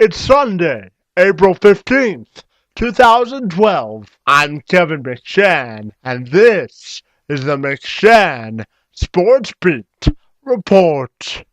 It's Sunday, April 15th, 2012. I'm Kevin McShann, and this is the McShann Sports Beat Report.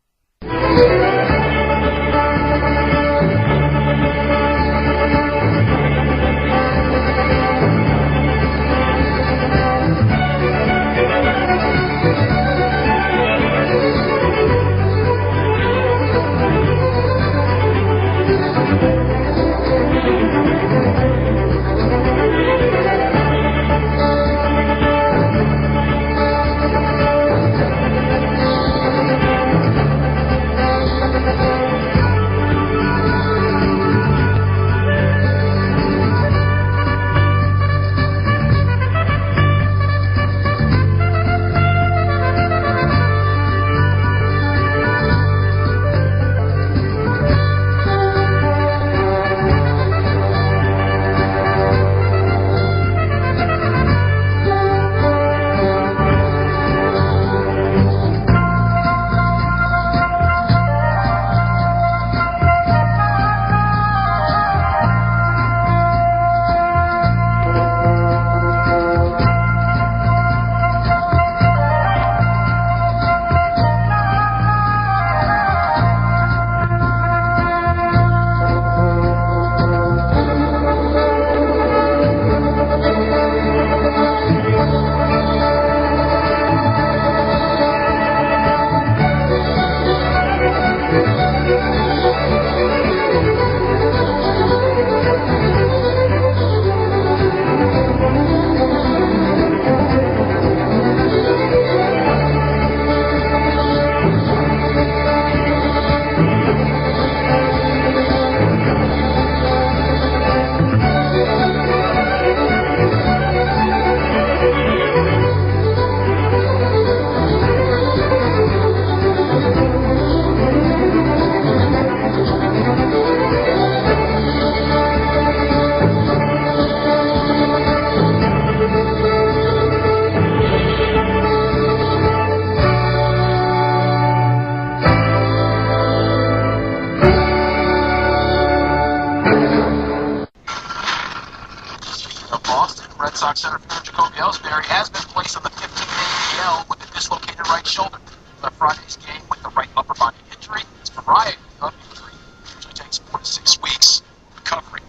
Boston Red Sox centerfielder Jacoby Ellsbury has been placed on the 15-day DL with a dislocated right shoulder. Left Friday's game with the right upper body injury. It's a variety of injury. Usually takes 4 to 6 weeks recovery.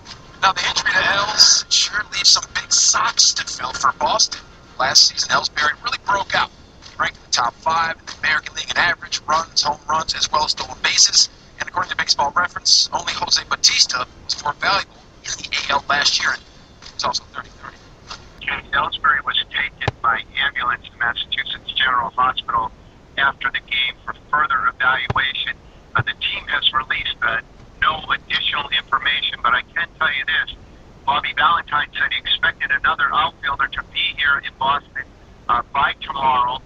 Now the injury to Els sure leaves some big socks to fill for Boston. Last season, Ellsbury really broke out. He ranked in the top 5 in the American League in average runs, home runs, as well as stolen bases. And according to Baseball Reference, only Jose Bautista was more valuable in the AL last year. He's also 30-30. Ellsbury was taken by ambulance to Massachusetts General Hospital after the game for further evaluation. The team has released no additional information, but I can tell you this. Bobby Valentine said he expected another outfielder to be here in Boston by tomorrow.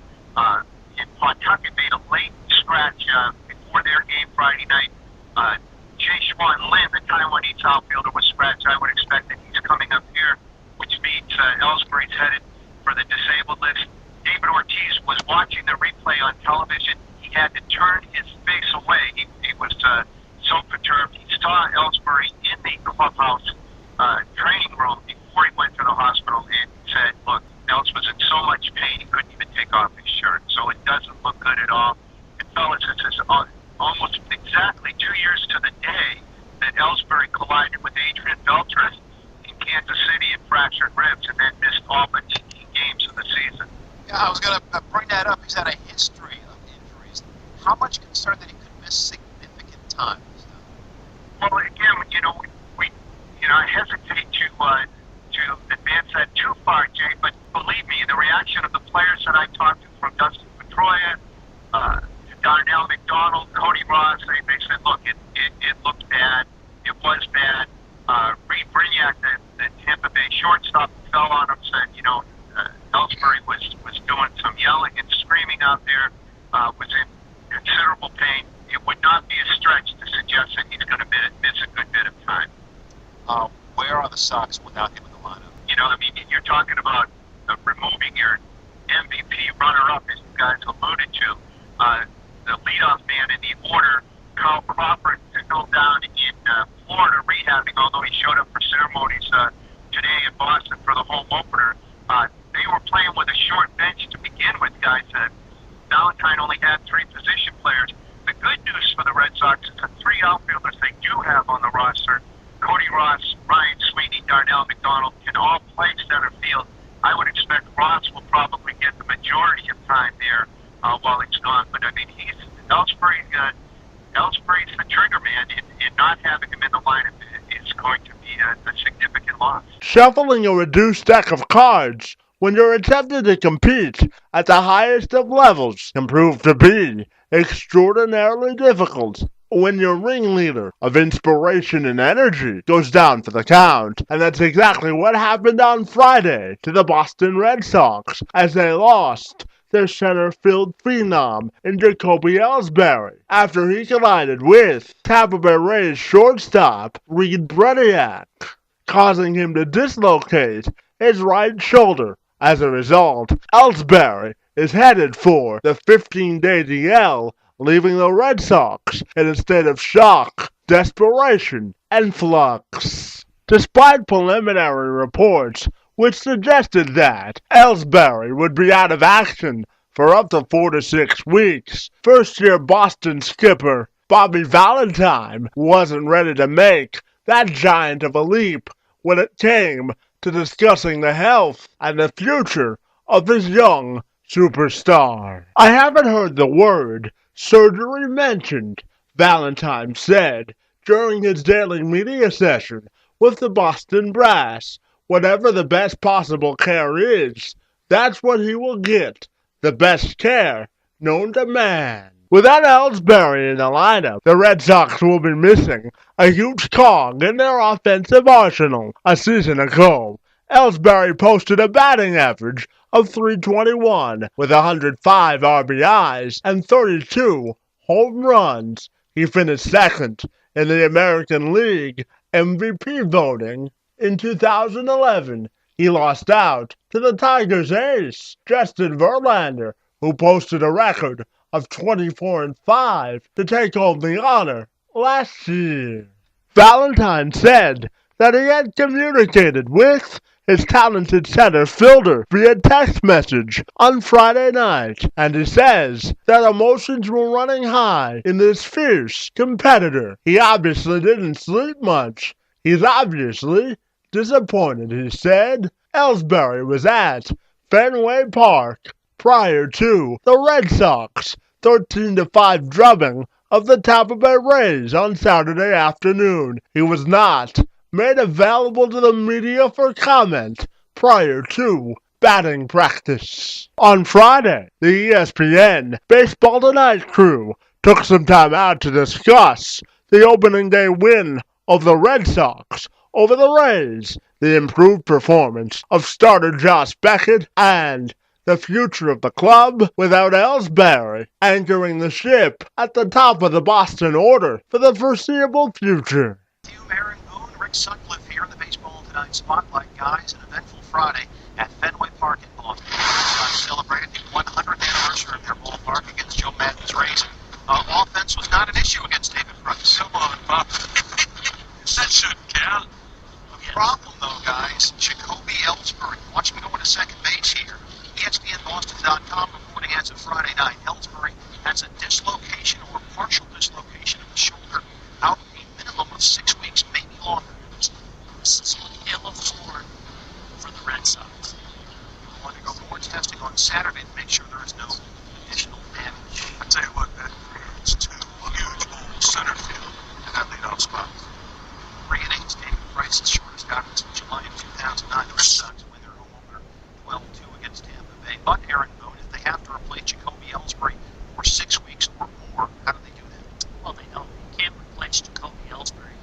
In Pawtucket made a late scratch before their game Friday night. Che-Hsuan Lin, the Taiwanese outfielder, was scratched. I would expect that he's coming up here, which means Ellsbury's headed for the disabled list. David Ortiz was watching the replay on television. He had to turn his face away. He was so perturbed. He saw Ellsbury in the clubhouse training room before he went to the hospital and said, look, Els was in so much pain he couldn't even take off his shirt. So it doesn't look good at all. And fellas, it's almost exactly 2 years to the day that Ellsbury collided with Adrian Beltre in Kansas City and fractured ribs and then missed all but 18 games of the season. Yeah, I was going to bring that up. He's had a history of injuries. How much concern that he could miss significant time? Well, again, I hesitate to advance that too far, Jay, but believe me, the reaction of the players that I talked to, from Dustin Pedroia to Darnell McDonald, Cody Ross, they said, look, it looked bad. It was bad. Reid, Brignac, the Tampa Bay shortstop, fell on him, said, Ellsbury was doing some yelling and screaming out there, was in considerable pain. It would not be a stretch to suggest that he's going to miss a good bit of time. Where are the Sox without him in the lineup? You're talking about removing your MVP runner-up, as you guys alluded to. The leadoff man in the order, Carl Crawford, to go down in do have on the roster, Cody Ross, Ryan Sweeney, Darnell McDonald, can all play center field. I would expect Ross will probably get the majority of time there while he's gone. But I mean, Ellsbury's the trigger man, and not having him in the lineup is going to be a significant loss. Shuffling a reduced deck of cards when you're attempting to compete at the highest of levels can prove to be extraordinarily difficult when your ringleader of inspiration and energy goes down for the count. And that's exactly what happened on Friday to the Boston Red Sox as they lost their center field phenom in Jacoby Ellsbury after he collided with Tampa Bay Rays shortstop Reid Brignac, causing him to dislocate his right shoulder. As a result, Ellsbury is headed for the 15-day DL, leaving the Red Sox in a state of shock, desperation, and flux. Despite preliminary reports which suggested that Ellsbury would be out of action for up to 4 to 6 weeks, first-year Boston skipper Bobby Valentine wasn't ready to make that giant of a leap when it came to discussing the health and the future of his young superstar. I haven't heard the word surgery mentioned, Valentine said during his daily media session with the Boston Brass. Whatever the best possible care is, that's what he will get. The best care known to man. Without Ellsbury in the lineup, the Red Sox will be missing a huge cog in their offensive arsenal. A season ago, Ellsbury posted a batting average of .321 with 105 RBIs and 32 home runs. He finished second in the American League MVP voting. In 2011, he lost out to the Tigers' ace, Justin Verlander, who posted a record of 24-5 to take home the honor last year. Valentine said that he had communicated with his talented center fielder via text message on Friday night, and he says that emotions were running high in this fierce competitor. He obviously didn't sleep much. He's obviously disappointed, he said. Ellsbury was at Fenway Park prior to the Red Sox 13-5 drubbing of the Tampa Bay Rays on Saturday afternoon. He was not made available to the media for comment prior to batting practice. On Friday, the ESPN Baseball Tonight crew took some time out to discuss the opening day win of the Red Sox over the Rays, the improved performance of starter Josh Beckett, and the future of the club without Ellsbury anchoring the ship at the top of the Boston order for the foreseeable future. Aaron Boone, Rick Sutcliffe here in the Baseball Tonight Spotlight, guys. An eventful Friday at Fenway Park in Boston. The Red Sox celebrated the 100th anniversary of their ballpark against Joe Madden's Rays. Offense was not an issue against David Price. Come on, Bob. That shouldn't count. The problem, though, guys, Jacoby Ellsbury. Watch me go into second base here. ESPNBoston.com reporting as of Friday night. Ellsbury has a dislocation or partial dislocation of the shoulder, out a minimum of 6 weeks, maybe longer. This is one ill of form for the Red Sox. We want to go more testing on Saturday to make sure there is no additional damage. I tell you what, that creates two huge holes center field in that leadoff spot. Brignac, David Price's shortest outing since July of 2009. The Red Sox win their home opener 12-2 against Tampa Bay. But Aaron Boone, if they have to replace Jacoby Ellsbury for 6 weeks or more, how do they do that? Well, they don't. You can't replace Jacoby Ellsbury,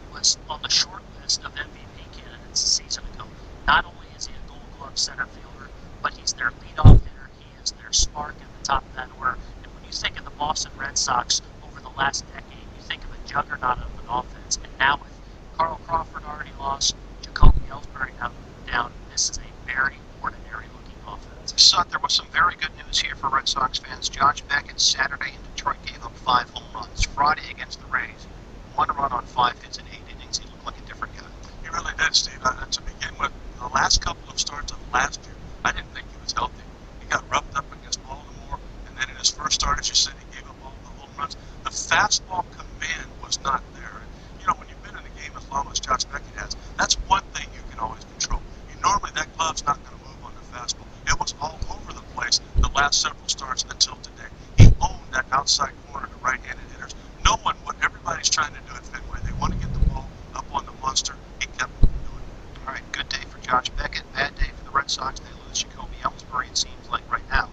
who was on the short list of MVP candidates a season ago. Not only is he a Gold Glove center fielder, but he's their leadoff hitter. He is their spark at the top of that order. And when you think of the Boston Red Sox over the last decade, you think of a juggernaut of an offense. And now with Carl Crawford already lost, Jacoby Ellsbury now down, this is a very ordinary-looking offense. I thought there was some very good news here for Red Sox fans. Josh Beckett Saturday in Detroit gave up 5 home runs. Friday against the Rays, 1 run on 5 hits in 8 innings. He looked like a different guy. He really did, Steve. To begin with, the last couple of starts of last year, I didn't think he was healthy. He got roughed up against Baltimore, and then in his first start, as you said, he gave up all the home runs. The fastball command was not there. Oklahoma as Josh Beckett has. That's one thing you can always control. Normally that glove's not going to move on the fastball. It was all over the place the last several starts until today. He owned that outside corner to right-handed hitters. Knowing what everybody's trying to do at Fenway, they want to get the ball up on the monster. He kept doing it. All right, good day for Josh Beckett. Bad day for the Red Sox. They lose Jacoby Ellsbury, it seems like right now,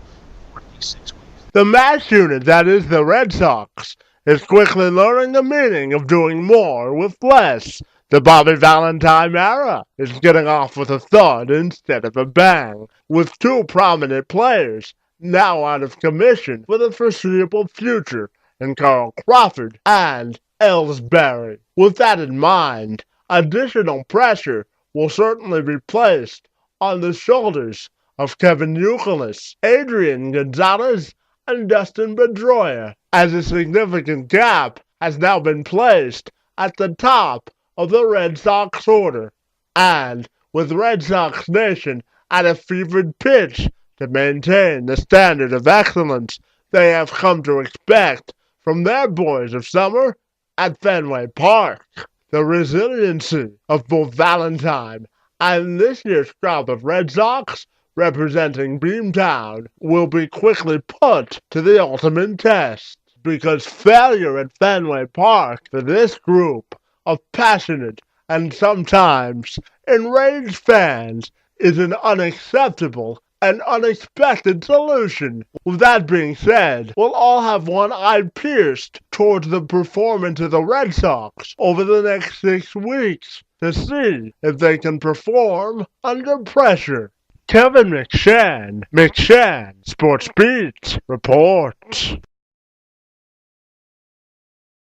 for these 6 weeks. The mass unit that is the Red Sox is quickly learning the meaning of doing more with less. The Bobby Valentine era is getting off with a thud instead of a bang, with 2 prominent players now out of commission for the foreseeable future in Carl Crawford and Ellsbury. With that in mind, additional pressure will certainly be placed on the shoulders of Kevin Youkilis, Adrian Gonzalez, and Dustin Pedroia, as a significant gap has now been placed at the top of the Red Sox order, and with Red Sox Nation at a fevered pitch to maintain the standard of excellence they have come to expect from their boys of summer at Fenway Park. The resiliency of both Valentine and this year's crop of Red Sox representing Beamtown will be quickly put to the ultimate test, because failure at Fenway Park for this group of passionate and sometimes enraged fans is an unacceptable and unexpected solution. With that being said, we'll all have one eye pierced towards the performance of the Red Sox over the next 6 weeks to see if they can perform under pressure. Kevin McShann, Sports Beat, reports.